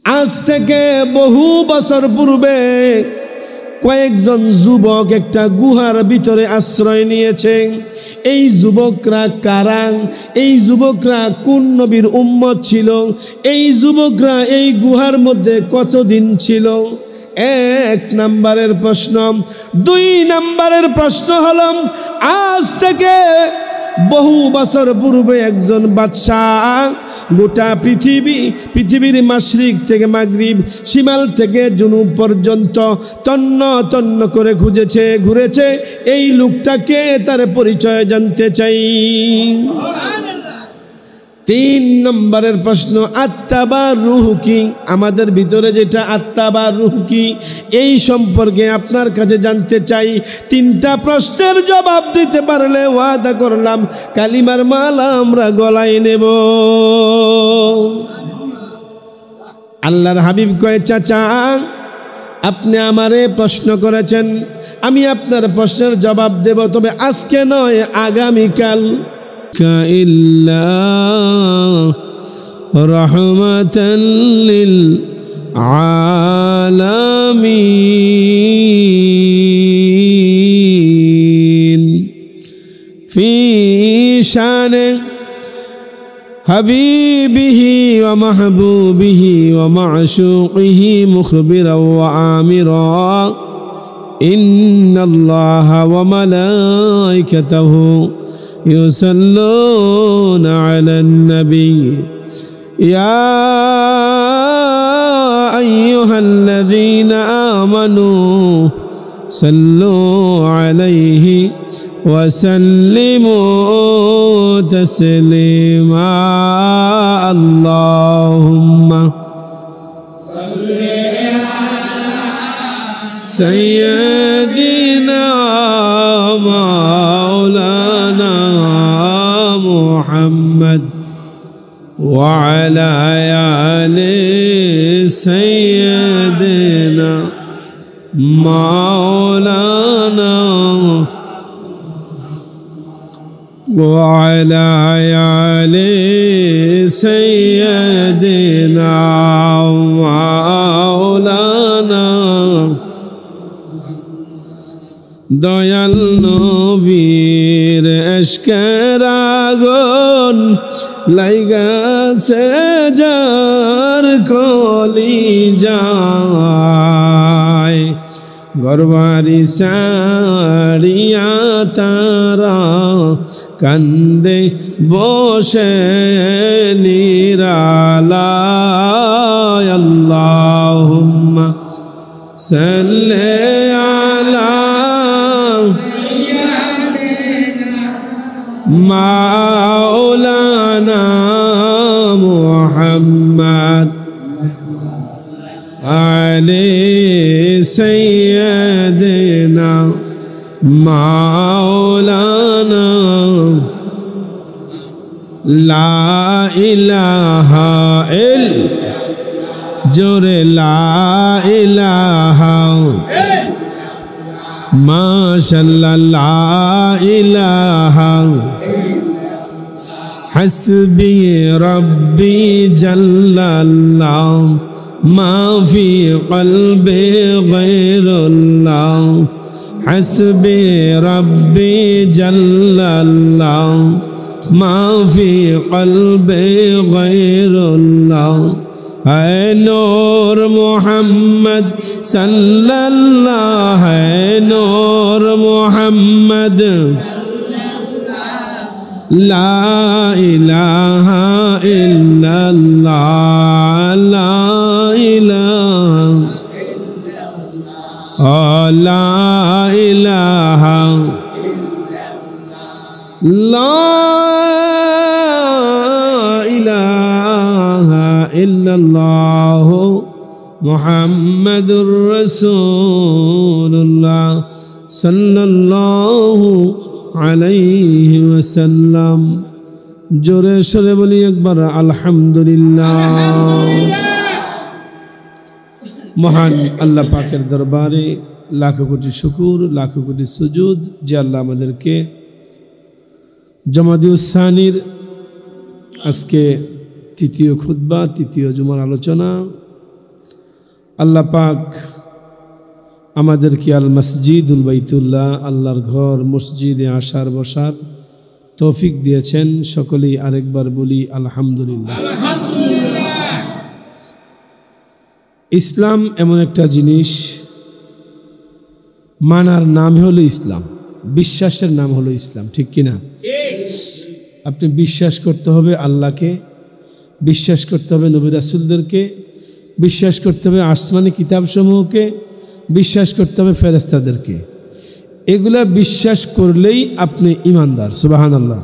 আজ থেকে বহু বছর পূর্বে কয়েকজন যুবক একটা গুহার ভিতরে আশ্রয় নিয়েছে। এই যুবকরা কারা? এই যুবকরা কোন নবীর উম্মত ছিল? এই যুবকরা এই গুহার মধ্যে কতদিন ছিল? এক নম্বরের প্রশ্ন। দুই নম্বরের প্রশ্ন হলো, আজ থেকে বহু বছর পূর্বে একজন বাদশাহ গোটা পৃথিবীর মাশরিক থেকে মাগরিব, শিমাল থেকে জুনুব পর্যন্ত তন্ন তন্ন করে ঘুরেছে। এই লোকটাকে তার পরিচয় জানতে চাই। তিন নম্বরের প্রশ্ন, আত্মা বা রূহ কি? আমাদের ভিতরে যেটা আত্মা বা রূহ কি, এই সম্পর্কে আপনার কাছে জানতে চাই। তিনটা প্রশ্নের জবাব দিতে পারলে ওয়াদা করলাম কালিমার মালা আমরা গলায় নেব। আল্লাহর হাবিব কয়, চাচা আপনি আমারে প্রশ্ন করেছেন, আমি আপনার প্রশ্নের জবাব দেব, তবে আজকে নয়, আগামীকাল। ইল্লা রাহমাতাল লিল আলামিন ফি শানে হাবিবিহি ওয়া মাহবুবিহি ওয়া মা'শুকিহি মুখবিরাও ওয়া আমিরা ইন্নাল্লাহা ওয়া মালাইকাতাহু يصلون على النبي يا أيها الذين آمنوا صلوا عليه وسلموا تسليما اللهم صل على سيدنا مولانا محمد وعلى آل سيدنا مولانا وعلى آل سيدنا مولانا দয়াল নবীর ইশকের আগুন লাইগাছে যার কলিজায়, ঘরবাড়ি ছাড়িয়া তারা কান্দে বসে নিরালায়। আল্লাহুম্মা সাল্লি আলা মাওলানা মুহাম্মদ আলি সাইয়্যিদিনা মাওলানা লা ইলাহা জোরে লা ইলাহা মাশাআল্লাহ লা ইলাহা হাসবি রব্বি জাল্লাল্লাহ মা ফি কলবি গায়রুল্লাহ হাসবি রব্বি জাল্লাল্লাহ মা ফি কলবি গায়রুল্লাহ है नूर मोहम्मद सल्लल्लाहु है नूर मोहम्मद ला इलाहा इल्लल्लाह ला इलाहा ला इलाहा ला इलाहा इल्लल्लाहु मुहम्मदुर रसूलुल्लाह सल्लल्लाहु अलैहि वसल्लम। जोरे शोरे बोली एक बार अल्हम्दुलिल्लाह। महान अल्लाह पाकेर दरबारे लाखों कोटी शुकुर, लाखों कोटी सुजूद जे अल्लाह आमादेरके जमादिउस सानिर আজকে তৃতীয় খুতবা, তৃতীয় জুমার আলোচনা আল্লাহ পাক আমাদেরকে আল মসজিদুল বাইতুল্লাহ আল্লাহর ঘর মসজিদে আসার বসার তৌফিক দিয়েছেন। সকলেই আরেকবার বলি আলহামদুলিল্লাহ। ইসলাম এমন একটা জিনিস, মানার নাম হলো ইসলাম, বিশ্বাসের নাম হলো ইসলাম, ঠিক কিনা? আপনি বিশ্বাস করতে হবে আল্লাহকে, বিশ্বাস করতে হবে নবী রাসূলদেরকে, বিশ্বাস করতে হবে আসমানি কিতাবসমূহকে, বিশ্বাস করতে হবে ফেরেশতাদেরকে। এগুলা বিশ্বাস করলেই আপনি ঈমানদার। সুবহানাল্লাহ।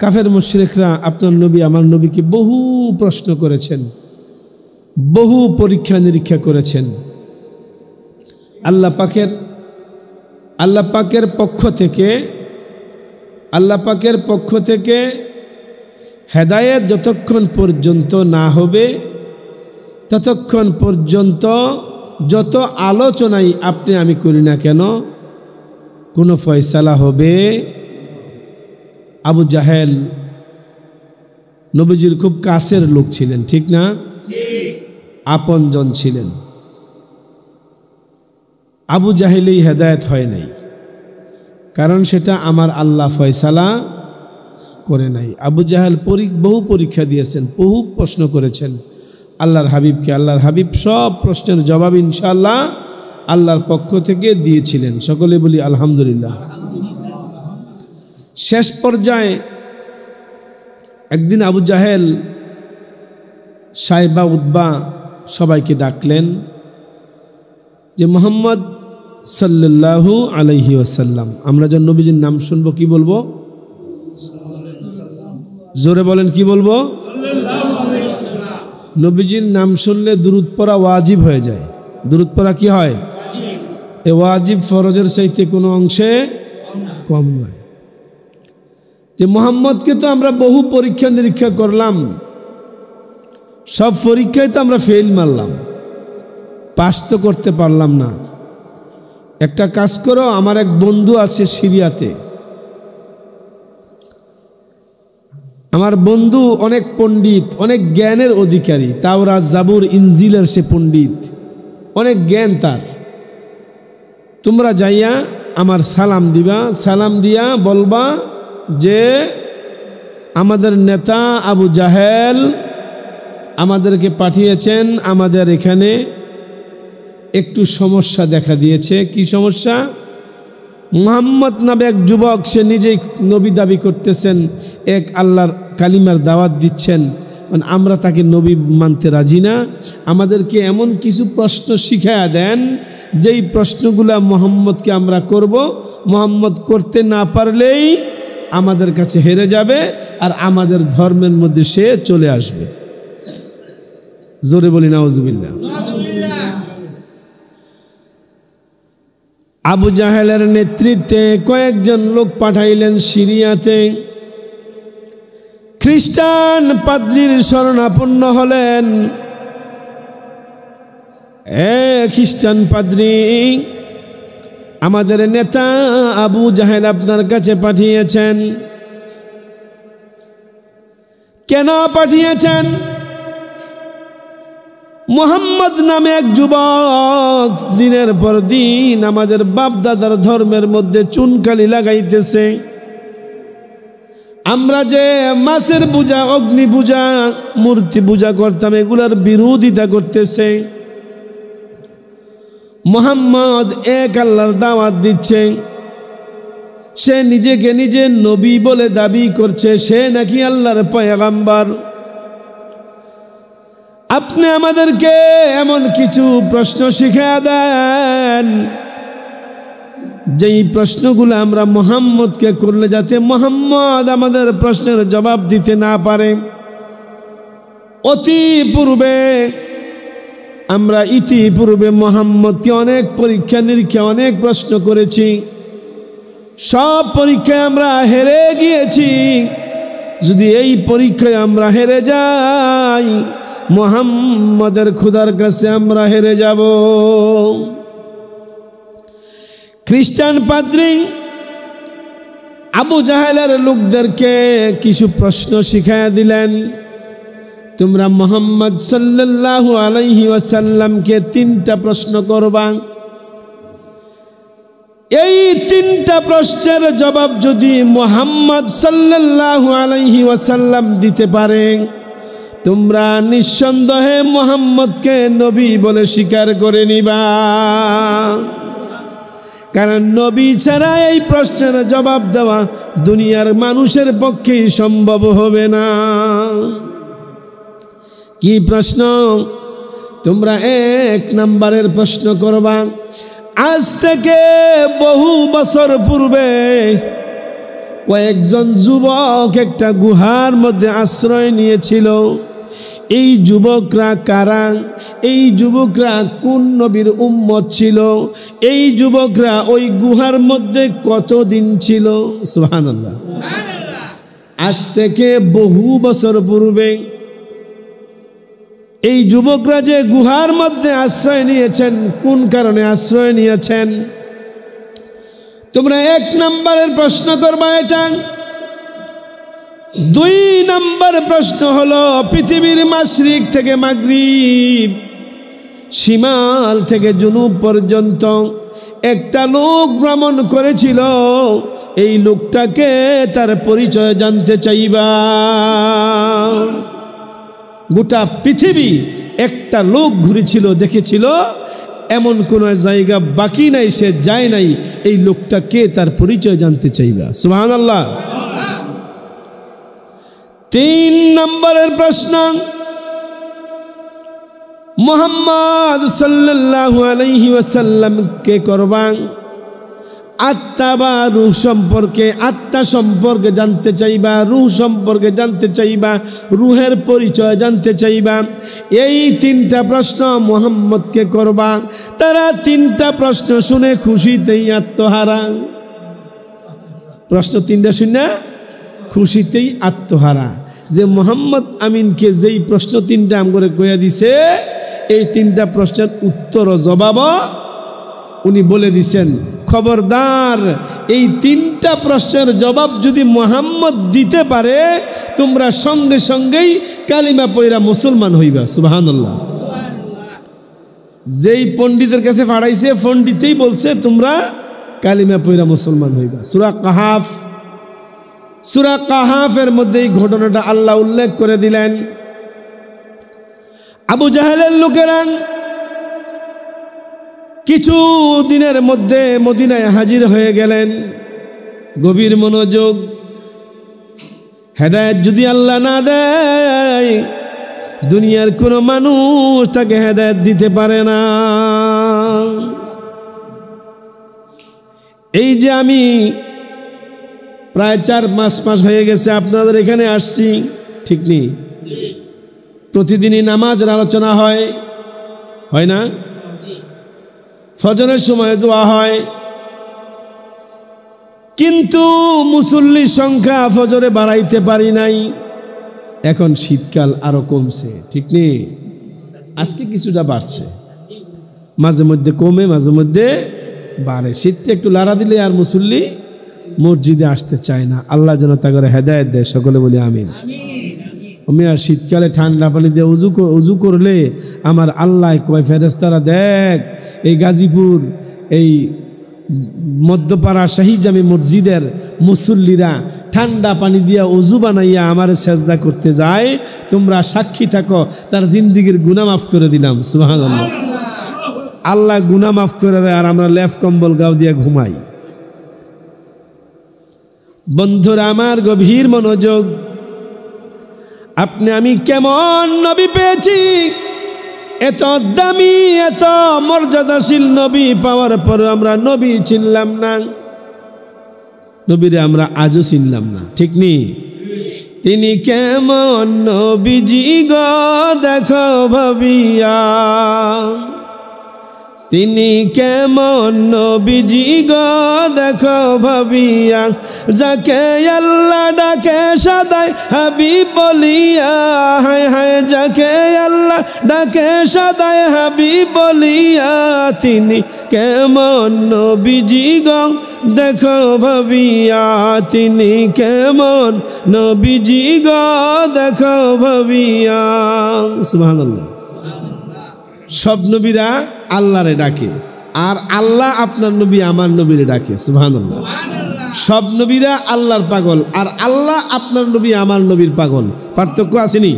কাফের মুশরিকরা আপনার নবী আমার নবীকে বহু প্রশ্ন করেছেন, বহু পরীক্ষা নিরীক্ষা করেছেন। আল্লাহ পাকের পক্ষ থেকে হেদায়েত যতক্ষণ পর্যন্ত না হবে ততক্ষণ পর্যন্ত যত আলোচনাই আপনি আমি করি না কেন কোনো ফয়সালা হবে। আবু জাহেল নবীজির খুব কাছের লোক ছিলেন, ঠিক না? আপনজন ছিলেন। আবু জাহেলেই হেদায়েত হয় নাই, কারণ সেটা আমার আল্লাহ ফয়সালা করে নাই। আবু জাহেল বহু পরীক্ষা দিয়েছেন, বহু প্রশ্ন করেছেন আল্লাহর হাবিবকে। আল্লাহর হাবিব সব প্রশ্নের জবাব ইনশাআল্লাহ আল্লাহর পক্ষ থেকে দিয়েছিলেন। সকলে বলি আলহামদুলিল্লাহ। শেষ পর্যায়ে একদিন আবু জাহেল সাইবা উতবা সবাইকে ডাকলেন যে মুহাম্মদ সাল্লাল্লাহু আলাইহি ওয়াসাল্লাম, আমরা যখন নবীজির নাম শুনবো কি বলবো? জোরে বলেন, কি বলবো? নবীজির নাম শুনলে দুরূদ পড়া ওয়াজিব হয়ে যায়। দুরূদ পড়া কি হয়? এ ওয়াজিব ফরজের চাইতে কোনো অংশে কম নয়। যে মুহাম্মদকে তো আমরা বহু পরীক্ষা নিরীক্ষা করলাম, সব পরীক্ষায় তো আমরা ফেল মারলাম, পাস তো করতে পারলাম না। একটা কাজ করো, আমার এক বন্ধু আছে সিরিয়াতে, আমার বন্ধু অনেক পণ্ডিত, অনেক জ্ঞানের অধিকারী, তাওরাত জাবুর ইনজিলের সে পণ্ডিত, অনেক জ্ঞান তার। তোমরা যাইয়া আমার সালাম দিবা, সালাম দিয়া বলবা যে আমাদের নেতা আবু জাহেল আমাদেরকে পাঠিয়েছেন, আমাদের এখানে একটু সমস্যা দেখা দিয়েছে। কি সমস্যা? মুহাম্মদ নামে এক যুবক, সে নিজেই নবী দাবি করতেছেন, এক আল্লাহর কালিমার দাওয়াত দিচ্ছেন, আমরা তাকে নবী মানতে রাজি না। আমাদেরকে এমন কিছু প্রশ্ন শিখায়া দেন যেই প্রশ্নগুলা মুহাম্মদকে আমরা করব, মুহাম্মদ করতে না পারলেই আমাদের কাছে হেরে যাবে আর আমাদের ধর্মের মধ্যে সে চলে আসবে। জোরে বলি নাউজুবিল্লাহ। আবু জাহেলের নেতৃত্বে কয়েকজন লোক পাঠাইলেন সিরিয়াতে। খ্রিস্টান পাদ্রীর শরণাপন্ন হলেন। খ্রিস্টান পাদ্রী, আমাদের নেতা আবু জাহেল আপনার কাছে পাঠিয়েছেন। কেন পাঠিয়েছেন? মুহাম্মদ নামে এক যুবক দিনের পর দিন আমাদের বাপদাদার ধর্মের মধ্যে চুনকালি লাগাইতেছে। আমরা যে মাছের পূজা, অগ্নি পূজা, মূর্তি পূজা করতাম, এগুলার বিরোধিতা করতেছে। মুহাম্মদ এক আল্লাহর দাওয়াত দিচ্ছে, সে নিজেকে নিজে নবী বলে দাবি করছে, সে নাকি আল্লাহর পয়গাম্বর। আপনি আমাদেরকে এমন কিছু প্রশ্ন শিখিয়ে দেন যেই প্রশ্নগুলো আমরা মুহাম্মদকে করলে যাতে মুহাম্মদ আমাদের প্রশ্নের জবাব দিতে না পারে। আমরা ইতিপূর্বে মুহাম্মদকে অনেক পরীক্ষা নিরীক্ষা, অনেক প্রশ্ন করেছি, সব পরীক্ষায় আমরা হেরে গিয়েছি। যদি এই পরীক্ষায় আমরা হেরে যাই, মুহাম্মদের খোদার কাছে আমরা হেরে যাব। খ্রিস্টান পাদ্রী আবু জাহেলের লোকদেরকে কিছু প্রশ্ন শিখাইয়া দিলেন। তোমরা মুহাম্মদ সাল্লাল্লাহু আলাইহি ওয়াসাল্লামকে তিনটা প্রশ্ন করবা। এই তিনটা প্রশ্নের জবাব যদি মুহাম্মদ সাল্লাল্লাহু আলাইহি ওয়াসাল্লাম দিতে পারে, তোমরা নিঃসন্দেহে মুহাম্মদকে নবী বলে স্বীকার করে নিবা। কারণ নবী ছাড়া এই প্রশ্নের জবাব দেওয়া দুনিয়ার মানুষের পক্ষেই সম্ভব হবে না। কি প্রশ্ন? তোমরা 1 নম্বরের প্রশ্ন করবা। আজ থেকে বহু বছর পূর্বে কয়েকজন যুবক একটা গুহার মধ্যে আশ্রয় নিয়েছিল। এই যুবকরা কারা? এই যুবকরা কোন নবীর উম্মত ছিল? এই যুবকরা ওই গুহার মধ্যে কতদিন ছিল? সুবহানাল্লাহ। আজ থেকে বহু বছর পূর্বে এই যুবকরা যে গুহার মধ্যে আশ্রয় নিয়েছেন, কোন কারণে আশ্রয় নিয়েছেন? তোমরা 1 নম্বরের প্রশ্ন করবা এটা। 2 নম্বর প্রশ্ন হলো, পৃথিবীর মাশরিক থেকে মাগরিব, শিমাল থেকে জুনুব পর্যন্ত একটা লোক ভ্রমণ করেছিল। এই লোকটাকে তার পরিচয় জানতে চাইবা। গোটা পৃথিবী একটা লোক ঘুরেছিল, দেখেছিল, এমন কোন জায়গা বাকি নাই সে যায় নাই। এই লোকটা কে, তার পরিচয় জানতে চাইবা। সুবহানাল্লাহ। 3 নম্বরের প্রশ্ন, মুহাম্মদ সাল্লাল্লাহু আলাইহি ওয়াসাল্লাম কে করবা। আত্মা বা রূহ সম্পর্কে, আত্মা সম্পর্কে জানতে চাইবা, রূহ সম্পর্কে জানতে চাইবা, রূহের পরিচয় জানতে চাইবা। এই 3টা প্রশ্ন মুহাম্মদকে করবা। তারা 3টা প্রশ্ন শুনে খুশিতেই আত্মহারা। প্রশ্ন 3টা শুনে খুশিতেই আত্মহারা। যে মুহাম্মদ আমিনকে যেই প্রশ্ন 3টা আমগরে কইয়া দিছে, এই 3টা প্রশ্নের উত্তর ও জবাব উনি বলে দিছেন। খবরদার, এই 3টা প্রশ্নের জবাব যদি মুহাম্মদ দিতে পারে, তোমরা সঙ্গে সঙ্গেই কালিমা পয়রা মুসলমান হইবা। সুবহানাল্লাহ। যেই পণ্ডিতের কাছে পাঠাইছে, পণ্ডিতেই বলছে তোমরা কালিমা পয়রা মুসলমান হইবা। সূরা কাহাফ, সূরা কাহাফের মধ্যে এই ঘটনাটা আল্লাহ উল্লেখ করে দিলেন। আবু জাহেলের লোকেরা কিছু দিনের মধ্যে মদিনায় হাজির হয়ে গেলেন। গভীর মনোযোগ। হেদায়েত যদি আল্লাহ না দেয়, দুনিয়ার কোনো মানুষ তাকে হেদায়েত দিতে পারে না। এই যে আমি প্রায় 4-5 মাস হয়ে গেছে আপনাদের এখানে আসছি, ঠিক নেই? প্রতিদিনই নামাজের আলোচনা হয়, হয় না? ফজরের সময় দোয়া হয়, কিন্তু মুসল্লির সংখ্যা ফজরে বাড়াইতে পারি নাই। এখন শীতকাল আরো কমছে, ঠিক নেই? আজকে কিছুটা বাড়ছে, মাঝে মধ্যে কমে, মাঝে মধ্যে বাড়ে। শীতটা একটু লাড়া দিলে আর মুসল্লি মসজিদে আসতে চায় না। আল্লাহ যেন তাকে হেদায়েত দেয়, সকলে বলি আমিন। আমি আর শীতকালে ঠান্ডা পানি দিয়ে উজু করলে আমার আল্লাহ কয়, ফেরেশতারা দেখ, এই গাজীপুর এই মধ্যপাড়া শাহী জামি মসজিদের মুসল্লিরা ঠান্ডা পানি দিয়া উজু বানাইয়া আমার সেজদা করতে যায়, তোমরা সাক্ষী থাকো, তার জিন্দিগির গুনাহ মাফ করে দিলাম। সুবহানাল্লাহ। আল্লাহ গুনাহ মাফ করে দেয়, আর আমরা লেফ কম্বল গাও দিয়া ঘুমাই। বন্ধুরা আমার, গভীর মনোযোগ। আপনি আমি কেমন নবী পেয়েছি, এত দামি এত মর্যাদাশীল নবী পাওয়ার পর আমরা নবী চিনলাম না। নবীরে আমরা আজও চিনলাম না, ঠিক নেই? তিনি কেমন নবীজি গো দেখো ভাবিয়া, তিনি কেমন নবীজি গো দেখো ভাবিয়া, যাকে আল্লাহ ডাকে সদাই হাবিব বলিয়া, হায় হায় যাকে আল্লাহ ডাকে সদায় হাবিব বলিয়া তিনি কেমন নবীজি গো দেখো ভাবিয়া তিনি কেমন নবীজি গো দেখো ভাবিয়া। সুবহানাল্লাহ। সব নবীরা আল্লাহরে ডাকে, আর আল্লাহ আপনার নবী আমার নবীরে ডাকে। সুবহানাল্লাহ। সব নবীরা আল্লাহর পাগল, আর আল্লাহ আপনার নবী আমার নবীর পাগল। পার্থক্য আসেনি?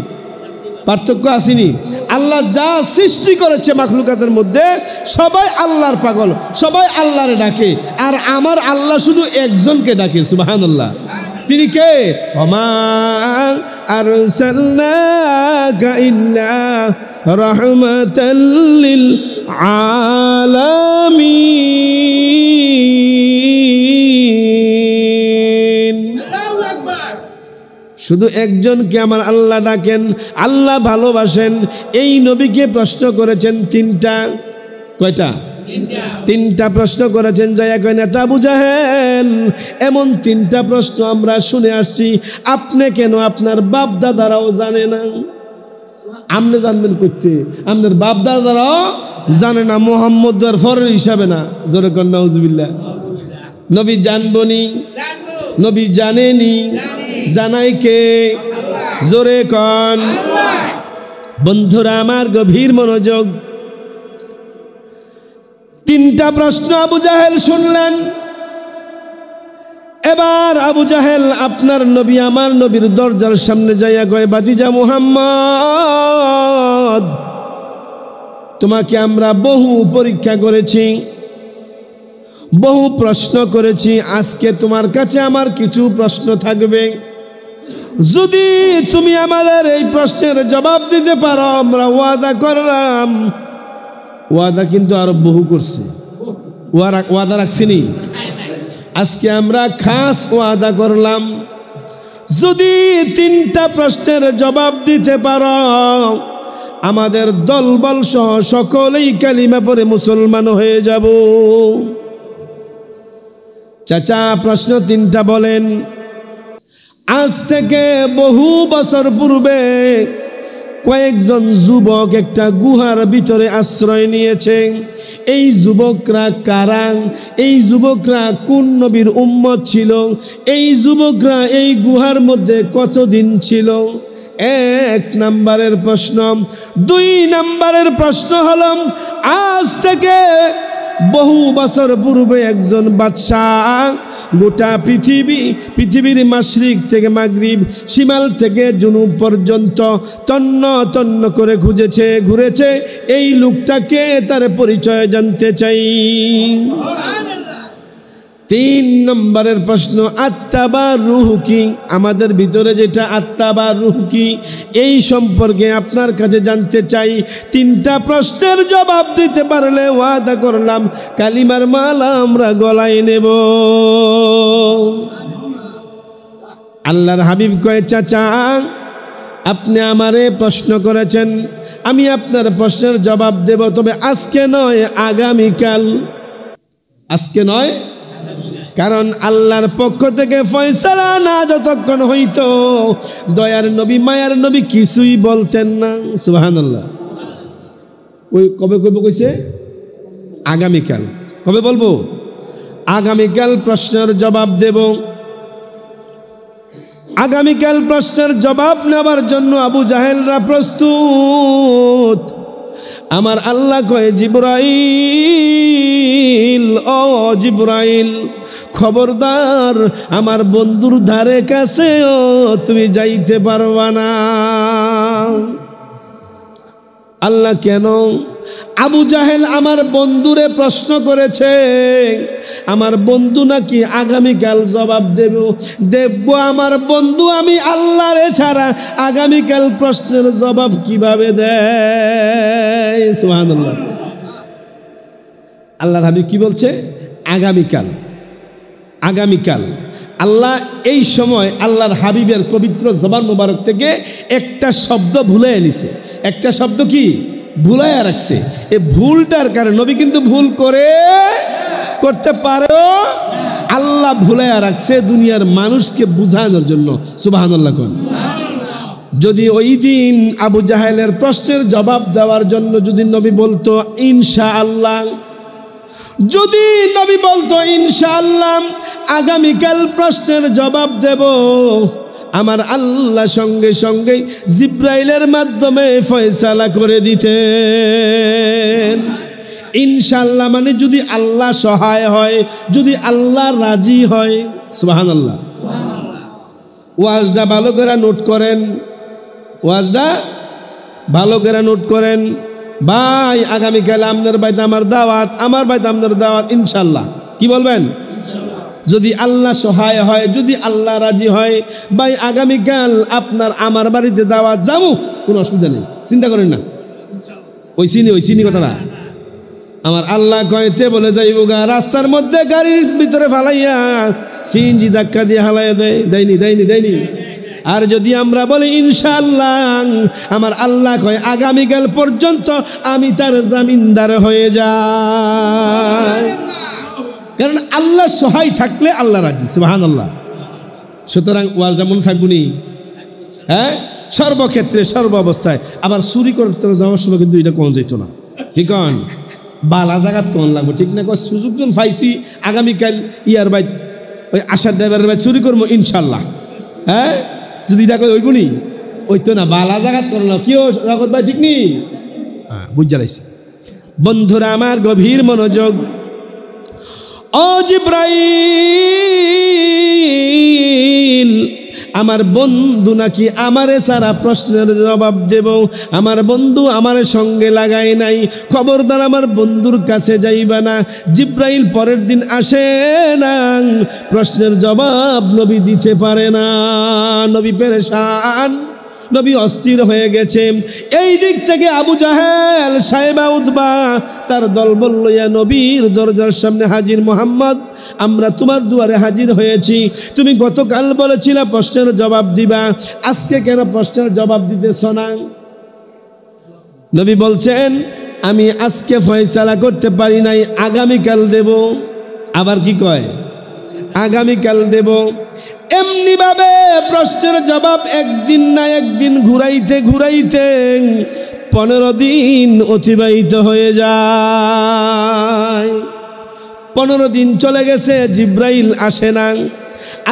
পার্থক্য আসেনি? আল্লাহ যা সৃষ্টি করেছে মাখলুকাতের মধ্যে সবাই আল্লাহর পাগল, সবাই আল্লাহরে ডাকে, আর আমার আল্লাহ শুধু একজনকে ডাকে। সুবহানাল্লাহ। তিনি কে? ওমা আরসালনাকা ইল্লা রাহমাতাল লিল আলামিন। শুধু একজনকে আমার আল্লাহ ডাকেন, আল্লাহ ভালোবাসেন। এই নবীকে প্রশ্ন করেছেন তিনটা। কয়টা? তিনটা প্রশ্ন করেছেন। যাইয়া কয় নেতা আবু জাহেল, এমন তিনটা প্রশ্ন আমরা শুনে আসছি, আপনি কেন আপনার বাপ দাদারাও জানে না? আপনি জানবেন করতে, আপনার বাপ দাদারাও জানে না। মোহাম্মদের ফরের হিসাবে না। জোরে কর নাউজুবিল্লাহ। নবী জানবনি? নবী জানেনি? জানাই কে? জোরে কন। বন্ধুরা আমার, গভীর মনোযোগ। তিনটা প্রশ্ন আবু জাহেল শুনলেন। এবার আবু জাহেল আপনার নবী আমার নবীর দরজার সামনে যাইয়া কয়, বাতিজা মুহাম্মদ, তোমাকে আমরা বহু পরীক্ষা করেছি, বহু প্রশ্ন করেছি, আজকে তোমার কাছে আমার কিছু প্রশ্ন থাকবে। যদি তুমি আমাদের এই প্রশ্নের জবাব দিতে পারো, আমরা ওয়াদা করলাম। ওয়াদা কিন্তু আরো বহু করছে, ওয়াদা রাখছিনি। আজকে আমরা খাস ওয়াদা করলাম, যদি তিনটা প্রশ্নের জবাব দিতে পারো, আমাদের দলবল সহ সকলেই কালিমা পড়ে মুসলমান হয়ে যাব। চাচা, প্রশ্ন তিনটা বলেন। আজ থেকে বহু বছর পূর্বে কয়েকজন যুবক একটা গুহার ভিতরে আশ্রয় নিয়েছে। এই যুবকরা কারা? এই যুবকরা কোন নবীর উম্মত ছিল? এই যুবকরা এই গুহার মধ্যে কতদিন ছিল? এক নাম্বারের প্রশ্ন। দুই নাম্বারের প্রশ্ন হলো, আজ থেকে বহু বছর পূর্বে একজন বাদশাহ গোটা পৃথিবীর মাশরিক থেকে মাগরিব, শিমাল থেকে জুনুব পর্যন্ত তন্ন তন্ন করে ঘুরেছে। এই লোকটাকে, তার পরিচয় জানতে চাই। তিন নম্বরের প্রশ্ন, আত্মা বা রূহ কি? আমাদের ভিতরে যেটা আত্মা বা রূহ কি, এই সম্পর্কে আপনার কাছে জানতে চাই। তিনটা প্রশ্নের জবাব দিতে পারলে ওয়াদা করলাম কালিমার মালা আমরা গলায় নেব। আল্লাহর হাবিব কয়, চাচা আপনি আমারে প্রশ্ন করেছেন, আমি আপনার প্রশ্নের জবাব দেব, তবে আজকে নয়, আগামীকাল। আজকে নয়, কারণ আল্লাহর পক্ষ থেকে ফয়সালা না যতক্ষণ হইতো, দয়ার নবী মায়ার নবী কিছুই বলতেন না। সুবহানাল্লাহ। কবে কইছে? আগামীকাল। কবে বলবো? আগামীকাল প্রশ্নের জবাব দেব। আগামীকাল প্রশ্নের জবাব নেওয়ার জন্য আবু জাহেলরা প্রস্তুত। আমার আল্লাহ কয়, জিবরাইল, ও জিবরাইল, খবরদার আমার বন্ধুর ধারে কাছেও তুমি যাইতে পারবা না। আল্লাহ কেন? আবু জাহেল আমার বন্ধুরে প্রশ্ন করেছে, আমার বন্ধু নাকি আগামীকাল জবাব দেব। আমার বন্ধু আমি আল্লাহরে ছাড়া আগামীকাল প্রশ্নের জবাব কিভাবে দেয়? সুবহানাল্লাহ। আল্লাহর হাবিব কি বলছে? আগামীকাল। আগামীকাল। আল্লাহ এই সময় আল্লাহর হাবিবের পবিত্র জবান মুবারক থেকে একটা শব্দ ভুলে এনেছে। একটা শব্দ কি ভুলাইয়া রাখছে। এই ভুলটার কারণে নবী কিন্তু ভুল করতে পারেও আল্লাহ ভুলাইয়া রাখছে দুনিয়ার মানুষকে বুঝানোর জন্য। সুবহানাল্লাহ কোন যদি ওই দিন আবু জাহেলের প্রশ্নের জবাব দেওয়ার জন্য যদি নবী বলতো ইনশাআল্লাহ, যদি নবী বলতো ইনশাআল্লাহ আগামীকাল প্রশ্নের জবাব দেব, আমার আল্লাহ সঙ্গে সঙ্গে জিব্রাইলের মাধ্যমে ফয়সালা করে দিতেন। ইনশাআল্লাহ মানে যদি আল্লাহ সহায় হয়, যদি আল্লাহ রাজি হয়। সুবহানাল্লাহ। ওয়াজটা ভালো করে নোট করেন, ওয়াজটা ভালো করে নোট করেন। ভাই আগামীকাল আপনার বাড়িতে আমার দাওয়াত, আমার বাড়িতে আপনার দাওয়াত ইনশাআল্লাহ। কি বলবেন? যদি আল্লাহ সহায় হয়, যদি আল্লাহ রাজি হয়, ভাই আগামীকাল আপনার আমার বাড়িতে দাওয়াত, যাবো, কোনো অসুবিধা নেই, চিন্তা করেন না। ওই চিনি কথাটা আমার আল্লাহ কয়তে বলে যাইব গা, রাস্তার মধ্যে গাড়ির ভিতরে ফালাইয়া সিএনজি ধাক্কা দিয়ে হালাইয়া দেয়নি। আর যদি আমরা বলি ইনশাআল্লাহ, আমার আল্লাহ কয় আগামীকাল পর্যন্ত আমি তার জামিনদার হয়ে যাই। কারণ আল্লাহ সহায় থাকলে আল্লাহ রাজি। সুবহানাল্লাহ। সুতরাং ওয়াজ যেমন থাকবুনি, হ্যাঁ, সর্বক্ষেত্রে সর্ব অবস্থায়। আবার চুরি করতে যাওয়ার সময় কিন্তু এটা কোন যেত না, ঠিক বালা জাগাত কোন লাগবো, ঠিক না? সুযোগ জন পাইছি আগামীকাল ইয়ার বাইক ওই আশার ড্রাইভারের বাইক চুরি করবো ইনশাল্লাহ, হ্যাঁ, যদি এটা কই ওইব নি, ওই তো না, বালা জাগাত করো না, কেউ রগত ভাই ঠিক নি, হ্যাঁ, বুঝা লাইছে। বন্ধুরা আমার গভীর মনোযোগ। ও জিব্রাইল, আমার বন্ধু নাকি আমারে সারা প্রশ্নের জবাব দেব, আমার বন্ধু আমার সঙ্গে লাগাই নাই, খবরদার আমার বন্ধুর কাছে যাইবা না। জিব্রাইল পরের দিন আসে না, প্রশ্নের জবাব নবী দিতে পারে না। নবী পেরেশান, নবী অস্থির হয়ে গেছে। এই দিক থেকে আবু জাহেল, সাহেবা উতবা তার দলবল লইয়া নবীর দরজার সামনে হাজির। মুহাম্মদ, আমরা তোমার দুয়ারে হাজির হয়েছি, তুমি গতকাল বলেছিলে প্রশ্নের জবাব দিবা, আজকে কেন প্রশ্নের জবাব দিতেছ না? নবী বলছেন আমি আজকে ফয়সালা করতে পারি নাই, আগামীকাল দেব। আবার কি কয়? আগামীকাল দেব। এমনি ভাবে প্রশ্নের জবাব একদিন না একদিন ঘুরাইতে ঘুরাইতে 15 দিন অতিবাহিত হয়ে যায়। 15 দিন চলে গেছে, জিব্রাইল আসে না।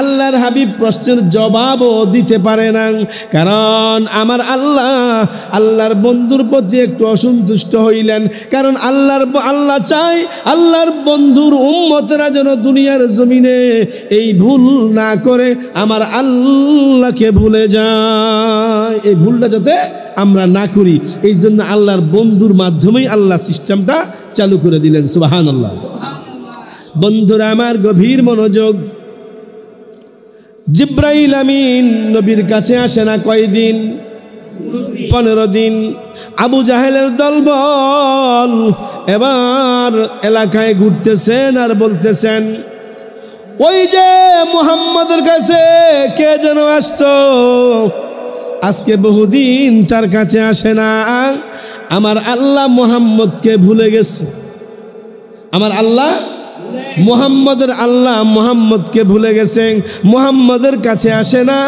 আল্লাহর হাবিব প্রশ্নের জবাবও দিতে পারে না, কারণ আমার আল্লাহর বন্ধুর প্রতি একটু অসন্তুষ্ট হইলেন। কারণ আল্লাহ চাই আল্লাহর বন্ধুর উম্মতেরা যেন দুনিয়ার জমিনে এই ভুল না করে আমার আল্লাহকে ভুলে যায়। এই ভুলটা যাতে আমরা না করি, এই জন্য আল্লাহর বন্ধুর মাধ্যমেই আল্লাহ সিস্টেমটা চালু করে দিলেন। সুবহানাল্লাহ। বন্ধুরা আমার গভীর মনোযোগ। জিব্রাইল আমিন নবীর কাছে আসে না কয়দিন? 15 দিন। আবু জাহেলের দলবল এবার এলাকায় ঘুরতেছেন আর বলতেছেন, ওই যে মুহাম্মদের কাছে কে যেন আসতো, আজকে বহুদিন তার কাছে আসে না। আমার আল্লাহ মুহাম্মদকে ভুলে গেছে। আমার আল্লাহ মুহাম্মদকে ভুলে গেছেন, মুহাম্মদের কাছে আসে না।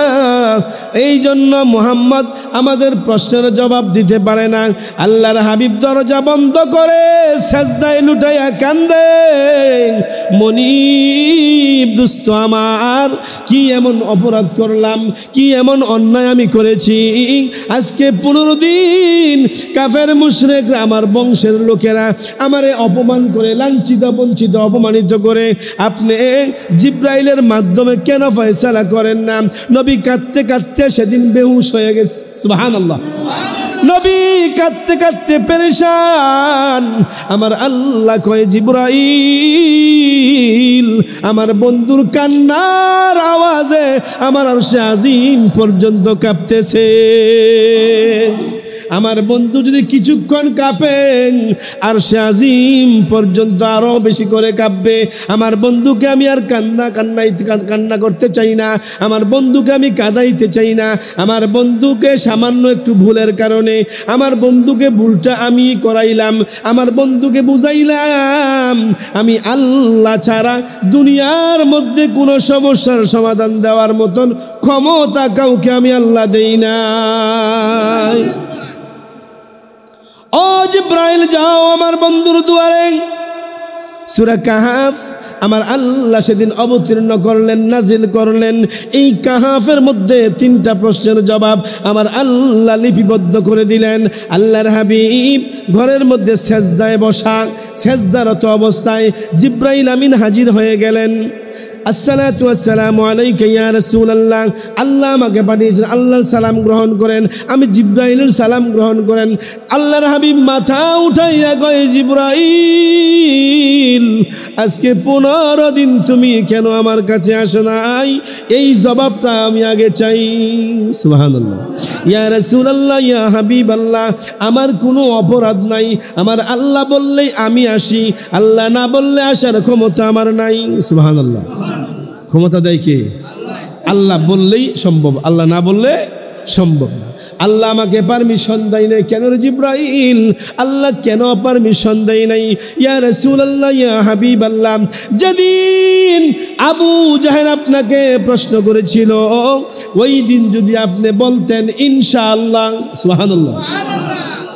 এই জন্য মুহাম্মদ আমাদের প্রশ্নের জবাব দিতে পারে না। আল্লাহর হাবিব দরজা বন্ধ করে সাজদায় লুটাইয়া কান্দে, মনিব দুস্থ আমার, কি এমন অপরাধ করলাম, কি এমন অন্যায় আমি করেছি? আজকে 15 দিন কাফের মুশরিকরা, আমার বংশের লোকেরা আমারে অপমান করে, লাঞ্ছিত বঞ্চিত অপমানিত করে, আপনি জিব্রাইলের মাধ্যমে কেন ফয়সালা করেন না? নবী কাঁদতে কাঁদতে সেদিন বেহুশ হয়ে গেছে। সুবহানাল্লাহ। নবী কাঁদতে কাঁদতে পেরেশান। আমার আল্লাহ কয়, জিব্রাইল, আমার বন্ধুর কান্নার আওয়াজে আমার আরশে আজিম পর্যন্ত কাঁপতেছে। আমার বন্ধু যদি কিছুক্ষণ কাঁপে আর সে আজিম পর্যন্ত আরো বেশি করে কাঁপবে। আমার বন্ধুকে আমি আর কান্না করতে চাই না, আমার বন্ধুকে আমি কাঁদাইতে চাই না। আমার বন্ধুকে সামান্য একটু ভুলের কারণে আমার বন্ধুকে ভুলটা আমি করাইলাম, আমার বন্ধুকে বুঝাইলাম আমি আল্লাহ ছাড়া দুনিয়ার মধ্যে কোনো সমস্যার সমাধান দেওয়ার মতন ক্ষমতা কাউকে আমি আল্লাহ দেই না। ও জিব্রাইল যাও আমার বন্ধুর দুয়ারে। সূরা কাহাফ আমার আল্লাহ সেদিন অবতীর্ণ করলেন, নাজিল করলেন। এই কাহাফের মধ্যে 3টা প্রশ্নের জবাব আমার আল্লাহ লিপিবদ্ধ করে দিলেন। আল্লাহর হাবিব ঘরের মধ্যে সেজদায় বসা, সেজদারত অবস্থায় জিব্রাইল আমিন হাজির হয়ে গেলেন। আসসালাতু ওয়াসসালামু আলাইকা ইয়া রাসূলুল্লাহ, আল্লাহ আমাকে পাঠিয়েছেন, আল্লাহর সালাম গ্রহণ করেন। আমি জিব্রাইলের সালাম গ্রহণ করেন। আল্লাহর হাবিব মাথা উঠাইয়া কয়, জিব্রাইল আজকে 15 দিন তুমি কেন আমার কাছে আসো নাই? এই জবাবটা আমি আগে চাই। সুবহানাল্লাহ। ইয়া রাসূলুল্লাহ, ইয়া হাবিবাল্লাহ, আমার কোনো অপরাধ নাই। আমার আল্লাহ বললেই আমি আসি, আল্লাহ না বললে আসার ক্ষমতা আমার নাই। সুবহানাল্লাহ। ক্ষমতা দেয় কে? আল্লাহ বললেই সম্ভব, আল্লাহ না বললে সম্ভব না। আল্লাহ আমাকে পারমিশন দেয় নাই। কেন রে জিব্রাইল? আল্লাহ কেন পারমিশন দেয় নাই? ইয়া রাসূলুল্লাহ, ইয়া হাবিবাল্লাহ, যেদিন আবু জাহেল আপনাকে প্রশ্ন করেছিল ওই দিন যদি আপনি বলতেন ইনশাআল্লাহ, সুবহানাল্লাহ,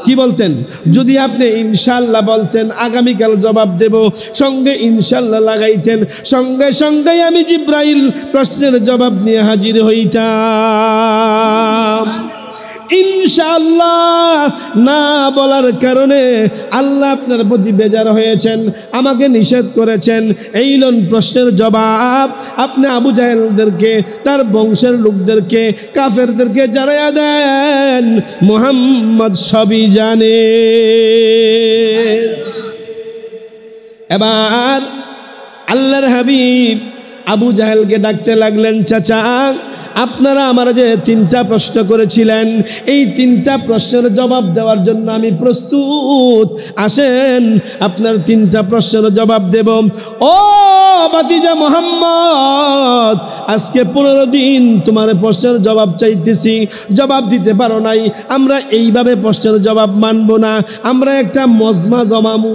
কি বলতেন? যদি আপনি ইনশাআল্লাহ বলতেন আগামীকাল জবাব দেব, সঙ্গে ইনশাআল্লাহ লাগাইতেন, সঙ্গে সঙ্গে আমি জিব্রাইল প্রশ্নের জবাব নিয়ে হাজির হইতাম। ইনশাআল্লাহ না বলার কারণে আল্লাহ আপনার প্রতি বেজার হয়েছেন, আমাকে নিষেধ করেছেন। এই লোন প্রশ্নের জবাব আপনি আবু জাহেলদেরকে, তার বংশের লোকদেরকে, কাফেরদেরকে জানাইয়া দেন, মুহাম্মদ সবই জানে। এবার আল্লাহর হাবিব আবু জাহেলকে ডাকতে লাগলেন, চাচা আপনারা আমার যে 3টা প্রশ্ন করেছিলেন, এই 3টা প্রশ্নের জবাব দেওয়ার জন্য আমি প্রস্তুত। আসেন আপনার 3টা প্রশ্নের জবাব দেব। ও ভাতিজা মুহাম্মদ, আজকে 15 দিন তোমার প্রশ্নের জবাব চাইতেছি, জবাব দিতে পারো নাই। আমরা এইভাবে প্রশ্নের জবাব মানব না, আমরা একটা মজমা জমামু।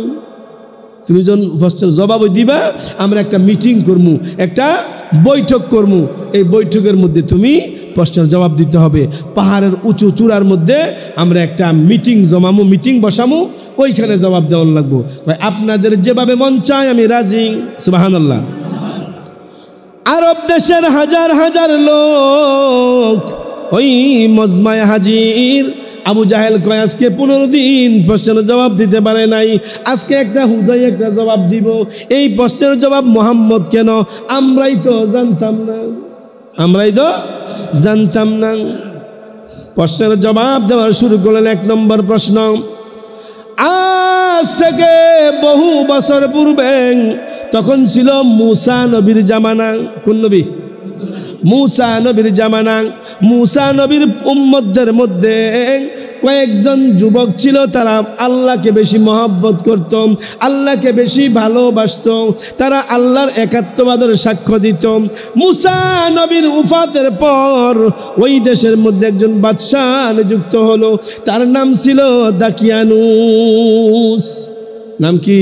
তুমি যখন প্রশ্নের জবাব দিবা, আমরা একটা মিটিং করবো, একটা বৈঠক করবো। এই বৈঠকের মধ্যে তুমি প্রশ্নের জবাব দিতে হবে। পাহাড়ের উঁচু চূড়ার মধ্যে আমরা একটা মিটিং জমামু, মিটিং বসামু, ওইখানে জবাব দেওয়ার লাগবো। আপনাদের যেভাবে মন চায় আমি রাজি। সুবহানাল্লাহ। আরব দেশের হাজার হাজার লোক ওই মজমায় হাজির। আবু জাহেল কয় আজকে 15 দিন প্রশ্নের জবাব দিতে পারে নাই, আজকে একটা হুদাই একটা জবাব দিব। এই প্রশ্নের জবাব মুহাম্মদ কেন? আমরাই তো জানতাম না, আমরাই তো জানতাম না। প্রশ্নের জবাব দেওয়ার শুরু করলেন। 1 নম্বর প্রশ্ন, আজ থেকে বহু বছর পূর্বে, তখন ছিল মুসা নবীর জামানা। কোন নবী? মুসা নবীর জামানা। মুসা নবীর উম্মতদের মধ্যে কয়েকজন যুবক ছিল, তারা আল্লাহকে বেশি মহব্বত করত, আল্লাহকে বেশি ভালোবাসত, তারা আল্লাহর একাত্মবাদের সাক্ষ্য দিত। মুসা নবীর উফাতের পর ওই দেশের মধ্যে একজন বাদশাহ নিযুক্ত হলো, তার নাম ছিল দাকিয়ানুস। নাম কি?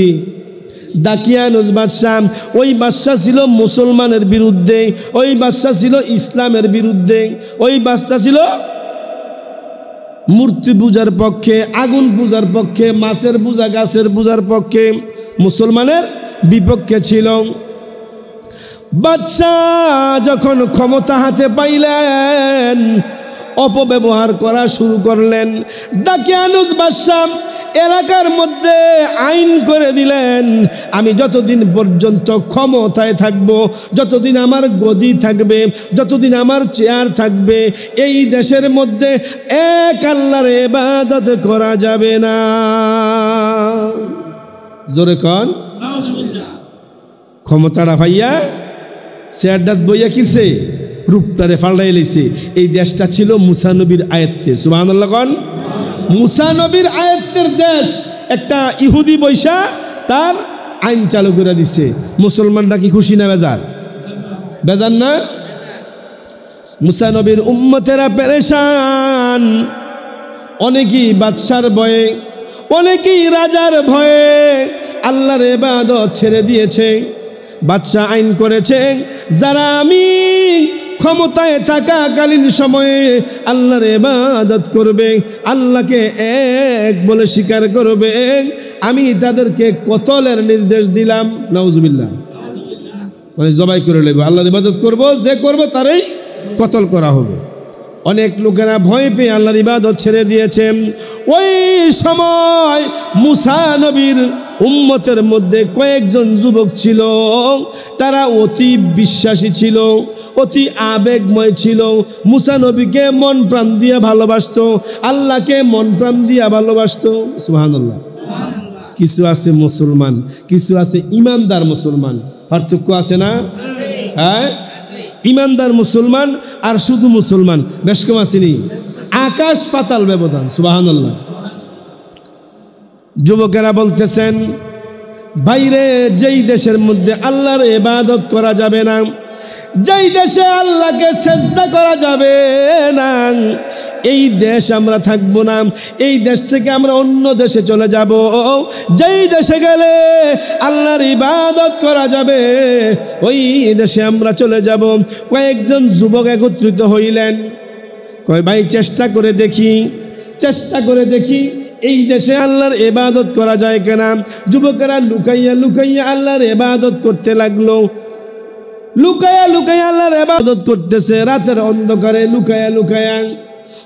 দাকিয়ানুস বাদশাহ। ওই বাদশাহ ছিল মুসলমানের বিরুদ্ধে, ওই বাদশাহ ছিল ইসলামের বিরুদ্ধে, ওই বাদশাহ ছিল মূর্তি পূজার পক্ষে, আগুন পূজার পক্ষে, মাছের পূজা, গাছের পূজার পক্ষে, মুসলমানের বিপক্ষে ছিল। বাদশাহ যখন ক্ষমতা হাতে পাইলেন, অপব্যবহার করা শুরু করলেন। দাকিয়ানুস বাদশাহ এলাকার মধ্যে আইন করে দিলেন, আমি যতদিন পর্যন্ত ক্ষমতায় থাকব, যতদিন আমার গদি থাকবে, যতদিন আমার চেয়ার থাকবে, এই দেশের মধ্যে এক আল্লাহর ইবাদত করা যাবে না। জোরে কন। ক্ষমতাটা ভাইয়া চেয়ারডাত বইয়া কিরছে, রূপটারে ফাল্টাই লাইছে। এই দেশটা ছিল মুসা নবীর আয়াত্তে। সুবহানাল্লাহ কন। মুসা নবীর আয়াতের দেশ একটা ইহুদি বৈশা তার আইন চালু করে দিছে। মুসলমানরা কি খুশি না বেজার? বেজার না? মুসা নবীর উম্মতেরা পেরেশান, অনেকেই বাদশার ভয়ে, অনেকেই রাজার ভয়ে আল্লাহর ইবাদত ছেড়ে দিয়েছে। বাদশা আইন করেছে, যারা আমি ক্ষমতায় থাকাকালীন সময়ে আল্লাহর ইবাদত করবে, আল্লাহকে এক বলে স্বীকার করবে, আমি তাদেরকে কতলের নির্দেশ দিলাম। নাউজুবিল্লাহ, মানে জবাই করে নেব, আল্লাহর ইবাদত করব, যে করবে তারই কতল করা হবে। অনেক লোকেরা ভয় পেয়ে আল্লাহর ইবাদত ছেড়ে দিয়েছেন। ওই সময় মুসা নবীর উম্মতের মধ্যে কয়েকজন যুবক ছিল, তারা অতি বিশ্বাসী ছিল, অতি আবেগময় ছিল, মুসা নবীকে মন প্রাণ দিয়ে ভালোবাসতো, আল্লাহকে মন প্রাণ দিয়ে ভালোবাসতো। সুবহানাল্লাহ। কিছু আছে মুসলমান, কিছু আছে ইমানদার মুসলমান, পার্থক্য আছে না? হ্যাঁ, ইমানদার মুসলমান আর শুধু মুসলমান বেশ কম আসেনি, আকাশ পাতাল ব্যবধান। সুবহানাল্লাহ। যুবকেরা বলতেছেন, বাইরে যেই দেশের মধ্যে আল্লাহর ইবাদত করা যাবে না, যেই দেশে আল্লাহকে সিজদা করা যাবে না, এই দেশ আমরা থাকবো না, এই দেশ থেকে আমরা অন্য দেশে চলে যাব। যেই দেশে গেলে আল্লাহর ইবাদত করা যাবে ওই দেশে আমরা চলে যাব। কয়েকজন যুবক একত্রিত হইলেন, কয় ভাই চেষ্টা করে দেখি, চেষ্টা করে দেখি এই দেশে আল্লাহর ইবাদত করা যায় কিনা। যুবকেরা লুকাইয়া লুকাইয়া আল্লাহর ইবাদত করতে লাগলো, লুকাইয়া লুকাইয়া আল্লাহর ইবাদত করতেছে রাতের অন্ধকারে, লুকাইয়া লুকাইয়া।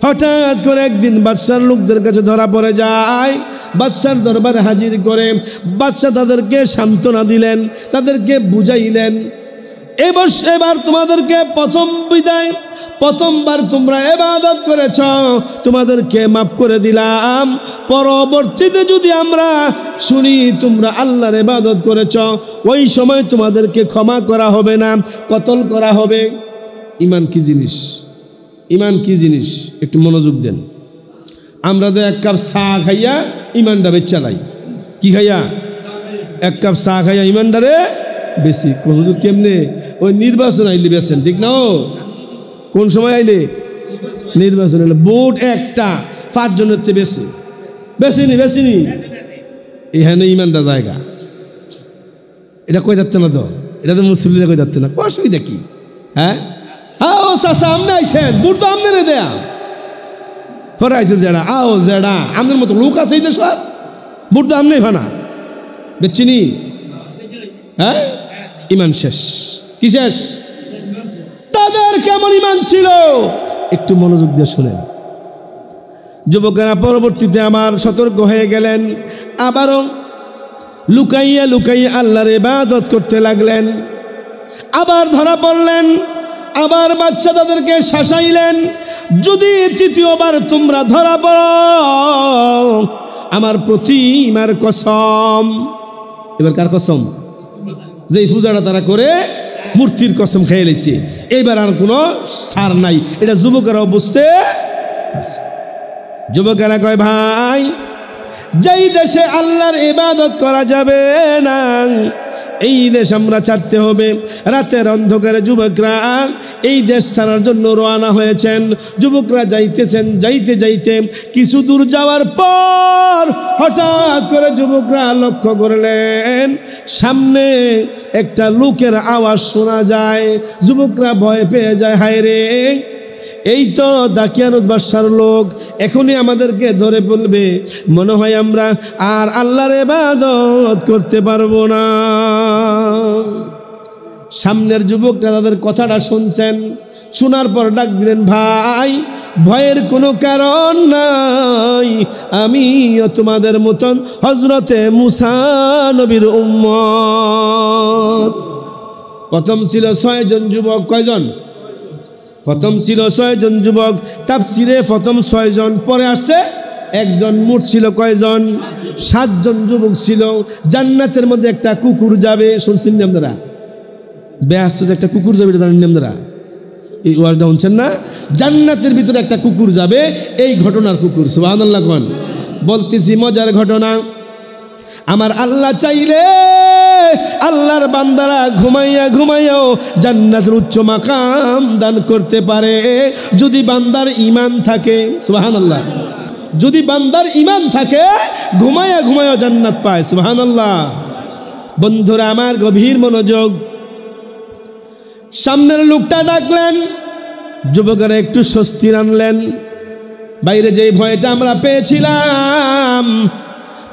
হঠাৎ করে একদিন বাদশার লোকদের কাছে ধরা পড়ে যায়, বাদশার দরবারে হাজির করে বাদশা তাদেরকে সান্ত্বনা দিলেন, তাদেরকে বুঝাইলেন, এবার তোমাদেরকে প্রথম বিদায়, প্রথমবার তোমরা ইবাদত করেছ, তোমাদেরকে মাফ করে দিলাম। পরবর্তীতে যদি আমরা শুনি তোমরা আল্লাহর ইবাদত করেছ, ওই সময় তোমাদেরকে ক্ষমা করা হবে না, কতল করা হবে। ঈমান কি জিনিস? ঈমান কি জিনিস? একটু মনোযোগ দেন। আমরা তো এক কাপ চা খাইয়া ঈমানটা বেচা লাই, কি খাইয়া? এক কাপ চা খাইয়া ঈমানটারে বেশি। হুজুর কেমনে? ওই নির্বাচন আইলে বেছেন, ঠিক না? ও কোন সময় আইলে? নির্বাচন আইলে ভোট একটা 5 জনের চেয়ে বেশি, বেশিনি বেশিনি, এখানে ঈমানটা জায়গা। এটা কই যাচ্ছে না তো, এটা তো মুসলিমরা কই যাচ্ছে না, অসুবিধা কি? হ্যাঁ হ্যাঁ, ও চাচা আমনে আইছেন, ভোট তো আমনে দেয়া পরে আইছে জেডা, আও জেডা আমাদের মতো লোক আছে এই দেশ, ভোট তো আমনে ভানা বেচিনি। হ্যাঁ, ঈমান শেষ। কি শেষ? তাদের কেমন ঈমান ছিল একটু মনোযোগ দিয়ে শুনেন। যুবকেরা পরবর্তীতে আবার সতর্ক হয়ে গেলেন, আবারও লুকাইয়া লুকাইয়া আল্লাহর ইবাদত করতে লাগলেন। আবার ধরা পড়লেন, আবার বাদশা তাদেরকে শাসাইলেন, যদি তৃতীয়বার তোমরা ধরা পড়ো আমার প্রতিমার কসম। এবার কার কসম? যে পূজাটা তারা করে মূর্তির কসম খেয়ে লেছে, এইবার আর কোনো সার নাই। এটা যুবকেরাও বুঝতে। যুবকেরা কয়, ভাই যেই দেশে আল্লাহর ইবাদত করা যাবে না এই দেশ আমরা ছাড়তে হবে। রাতের অন্ধকারে যুবকরা এই দেশ ছাড়ার জন্য রওনা হয়েছেন। যুবকরা যাইতেছেন, যাইতে যাইতে কিছু দূর যাওয়ার পর হঠাৎ করে যুবকরা লক্ষ্য করলেন সামনে একটা লোকের আওয়াজ শোনা যায়। যুবকরা ভয় পেয়ে যায়, হায় রে, এই তো দাকিয়ানুত বাদশার লোক, এখনই আমাদেরকে ধরে বলবে, মনে হয় আমরা আর আল্লাহর ইবাদত করতে পারবো না। সামনের যুবকরা তাদের কথাটা শুনছেন, শোনার পর ডাক দিলেন, ভাই ভয়ের কোনো কারণ নাই, আমিও তোমাদের মতন হযরতে মুসা নবীর উম্মত। প্রথম ছিল 6 জন যুবক। কয়জন? প্রথম ছিল 6 জন যুবক। তাফসিরে প্রথম 6 জন, পরে আসছে একজন। মোট ছিল কয়জন? 7 জন যুবক ছিল। জান্নাতের মধ্যে একটা কুকুর যাবে, শুনছেন আপনারা? ব্যস্ত যে একটা কুকুর যাবে, এটা জানেন আপনারা? এই ওয়াজটা শুনছেন না? জান্নাতের ভিতরে একটা কুকুর যাবে, এই ঘটনার কুকুর। সুবহানাল্লাহ কোন। বলতেছি মজার ঘটনা। আমার আল্লাহ চাইলে আল্লাহর বান্দারা ঘুমাইয়া ঘুমাইয়াও জান্নাতের উচ্চ মাকাম দান করতে পারে, যদি বান্দার ঈমান থাকে। সুবহানাল্লাহ। যদি বান্দার ঈমান থাকে ঘুমাইয়া ঘুমাইয়াও জান্নাত পায়। সুবহানাল্লাহ। বন্ধুরা আমার গভীর মনোযোগ। সামনের লোকটা ডাকলেন, যুবকেরা একটু স্বস্তি আনলেন। বাইরে যেই ভয়টা আমরা পেয়েছিলাম,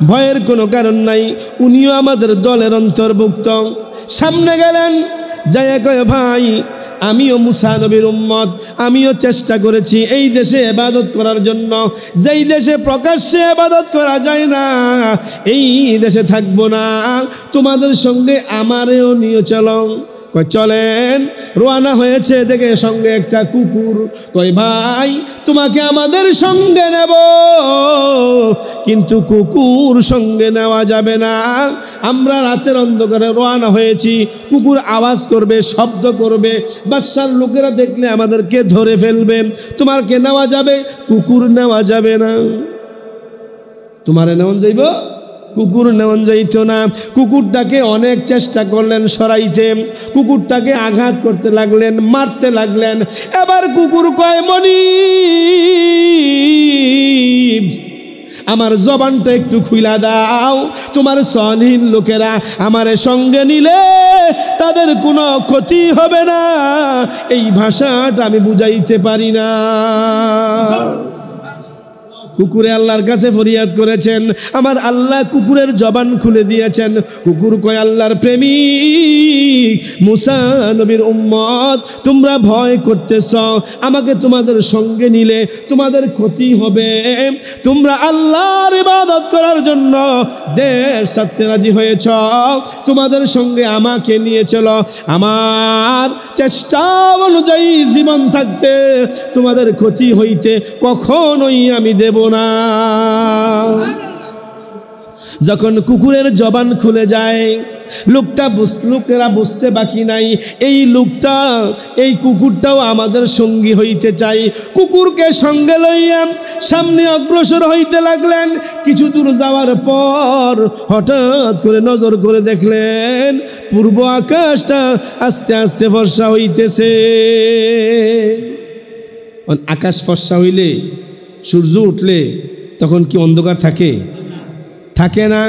ভয়ের কোনো কারণ নাই, উনিও আমাদের দলের অন্তর্ভুক্ত। সামনে গেলেন, যাইয়া কয় ভাই আমিও মুসা নবীর উম্মত, আমিও চেষ্টা করেছি এই দেশে ইবাদত করার জন্য, যেই দেশে প্রকাশ্যে ইবাদত করা যায় না, এই দেশে থাকবো না, তোমাদের সঙ্গে আমারেও নিয়ে চলো। কয় চলেন। রওনা হয়েছে, দেখে সঙ্গে একটা কুকুর। কয় ভাই তোমাকে আমাদের সঙ্গে নেব, কিন্তু কুকুর সঙ্গে নেওয়া যাবে না। আমরা রাতের অন্ধকারে রওনা হয়েছি, কুকুর আওয়াজ করবে, শব্দ করবে, বাদশার লোকেরা দেখলে আমাদেরকে ধরে ফেলবে। তোমাকে নেওয়া যাবে, কুকুর নেওয়া যাবে না। তোমারে নেওয়া যাইব, কুকুর নেওয়া যাইতো না। কুকুরটাকে অনেক চেষ্টা করলেন সরাইতে, কুকুরটাকে আঘাত করতে লাগলেন, মারতে লাগলেন। এবার কুকুর কয় মনি আমার জবানটা একটু খুইলা দাও, তোমার সহনীন লোকেরা আমারে সঙ্গে নিলে তাদের কোনো ক্ষতি হবে না, এই ভাষাটা আমি বুঝাইতে পারি না। কুকুরে আল্লাহর কাছে ফরিয়াদ করেছেন, আমার আল্লাহ কুকুরের জবান খুলে দিয়েছেন। কুকুর কয় আল্লাহর প্রেমিক মুসা নবীর উম্মত, তোমরা ভয় করতেছ, আমাকে তোমাদের সঙ্গে নিলে তোমাদের ক্ষতি হবে, তোমরা আল্লাহর ইবাদত করার জন্য দেশ ছাড়তে রাজি হয়েছ, তোমাদের সঙ্গে আমাকে নিয়ে চলো। আমার চেষ্টা অনুযায়ী জীবন থাকতে তোমাদের ক্ষতি হইতে কখনোই আমি দেব না। যখন কুকুরের জবান খুলে যায়, লোকেরা বুঝতে বাকি নাই, এই লোকটা, এই কুকুরটাও আমাদের সঙ্গী হইতে চাই। কুকুরকে সঙ্গে লইয়া সামনে অগ্রসর হইতে লাগলেন। কিছু দূর যাওয়ার পর হঠাৎ করে নজর করে দেখলেন পূর্ব আকাশটা আস্তে আস্তে ফর্সা হইতেছে। আকাশ ফর্সা হইলে, সূর্য উঠলে তখন কি অন্ধকার থাকে? থাকে না।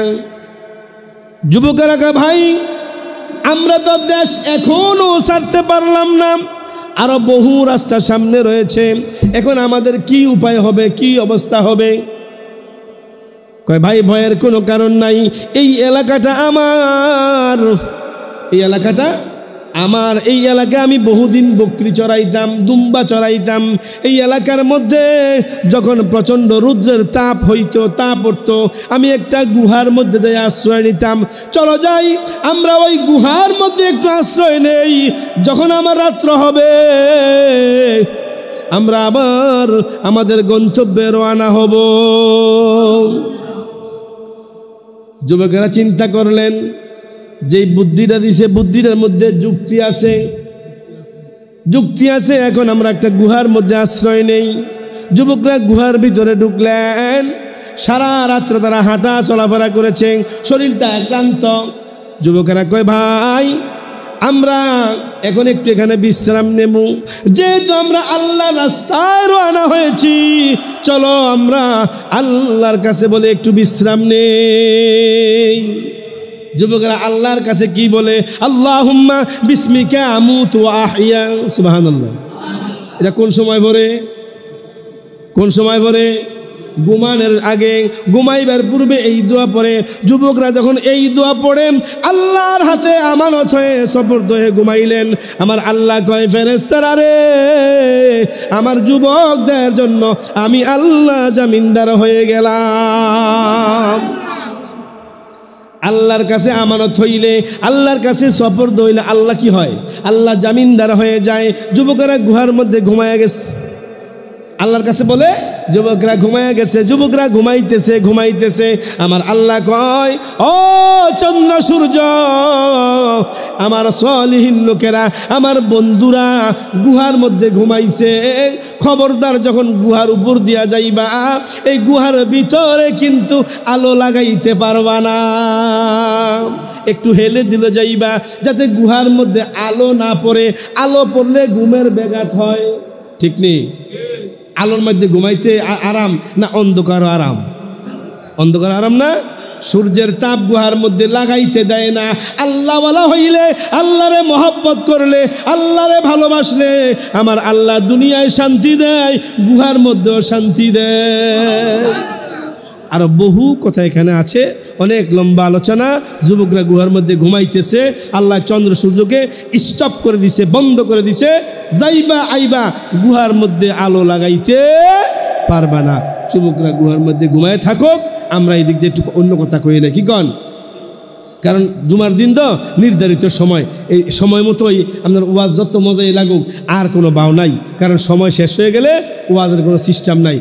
যুবকেরা কয় ভাই আমরা তো দেশ এখনো ছাড়তে পারলাম না, আরো বহু রাস্তা সামনে রয়েছে, এখন আমাদের কি উপায় হবে, কি অবস্থা হবে? কয় ভাই ভয়ের কোনো কারণ নাই, এই এলাকাটা আমার, এই এলাকাটা আমার, এই এলাকায় আমি বহুদিন বকরি চড়াইতাম, দুম্বা চড়াইতাম। এই এলাকার মধ্যে যখন প্রচণ্ড রৌদ্রের তাপ হইতো, তাপ উঠতো, আমি একটা গুহার মধ্যে যাই আশ্রয় নিতাম। চলো যাই আমরা ওই গুহার মধ্যে একটু আশ্রয় নেই, যখন আমার রাত্র হবে আমরা আবার আমাদের গন্তব্যে রওনা হব। যুবকেরা চিন্তা করলেন, যেই বুদ্ধিটা দিছে বুদ্ধিটার মধ্যে যুক্তি আছে, যুক্তি আছে। এখন আমরা একটা গুহার মধ্যে আশ্রয় নেই। যুবকরা গুহার ভিতরে ঢুকলেন। সারা রাত্র তারা হাঁটা চলাফেরা করেছেন, শরীরটা ক্লান্ত। যুবকেরা কয় ভাই আমরা এখন একটু এখানে বিশ্রাম নেব, যেহেতু আমরা আল্লাহ রাস্তায় রওনা হয়েছি, চলো আমরা আল্লাহর কাছে বলে একটু বিশ্রাম নেই। যুবকেরা আল্লাহর কাছে কি বলে? আল্লাহুম্মা বিসমিকা আমুতু ওয়া আহইয়া। সুবহানাল্লাহ। এটা কোন সময় পড়ে? কোন সময় পড়ে? ঘুমানোর আগে, ঘুমাইবার পূর্বে এই দোয়া পড়ে। যুবকরা যখন এই দোয়া পড়ে আল্লাহর হাতে আমানত হয়ে সুপর্দ হয়ে ঘুমাইলেন। আমার আল্লাহ কয় ফেরেশতারা রে, আমার যুবকদের জন্য আমি আল্লাহ জামিনদার হয়ে গেলাম। আল্লাহর কাছে আমানত হইলে, আল্লাহর কাছে সুপর্দ হইলে আল্লাহ কি হয়? আল্লাহ জামিনদার হয়ে যায়। যুবকেরা গুহার মধ্যে ঘুমায়া গেছে। আল্লাহর কাছে বলে যুবকরা ঘুমায় গেছে, যুবকরা ঘুমাইতেছে। আমার আল্লাহ কয়, ও চন্দ্র সূর্য, আমার সালিহীন লোকেরা, আমার বন্ধুরা গুহার মধ্যে ঘুমাইছে, খবরদার যখন গুহার উপর দিয়া যাইবা এই গুহার ভিতরে কিন্তু আলো লাগাইতে পারবা না, একটু হেলে দিলে যাইবা যাতে গুহার মধ্যে আলো না পড়ে, আলো পড়লে ঘুমের ব্যাঘাত হয়। ঠিক নেই? আলোর মধ্যে ঘুমাইতে আরাম না অন্ধকার আরাম? অন্ধকার আরাম না? সূর্যের তাপ গুহার মধ্যে লাগাইতে দেয় না। আল্লাহওয়ালা হইলে, আল্লাহরে মহব্বত করলে, আল্লাহরে ভালোবাসলে আমার আল্লাহ দুনিয়ায় শান্তি দেয়, গুহার মধ্যেও শান্তি দেয়। আর বহু কথা এখানে আছে, অনেক লম্বা আলোচনা। যুবকরা গুহার মধ্যে ঘুমাইতেছে, আল্লাহ চন্দ্র সূর্যকে স্টপ করে দিছে, বন্ধ করে দিছে, যাইবা আইবা গুহার মধ্যে আলো লাগাইতে পারবা না। যুবকরা গুহার মধ্যে ঘুমায় থাকুক, আমরা এই দিক দিয়ে একটু অন্য কথা কই না, কি কন? কারণ জুমার দিন তো নির্ধারিত সময়, এই সময় মতোই আপনার ওয়াজ যত মজাই লাগুক আর কোনো বাও নাই, কারণ সময় শেষ হয়ে গেলে ওয়াজের কোনো সিস্টেম নাই।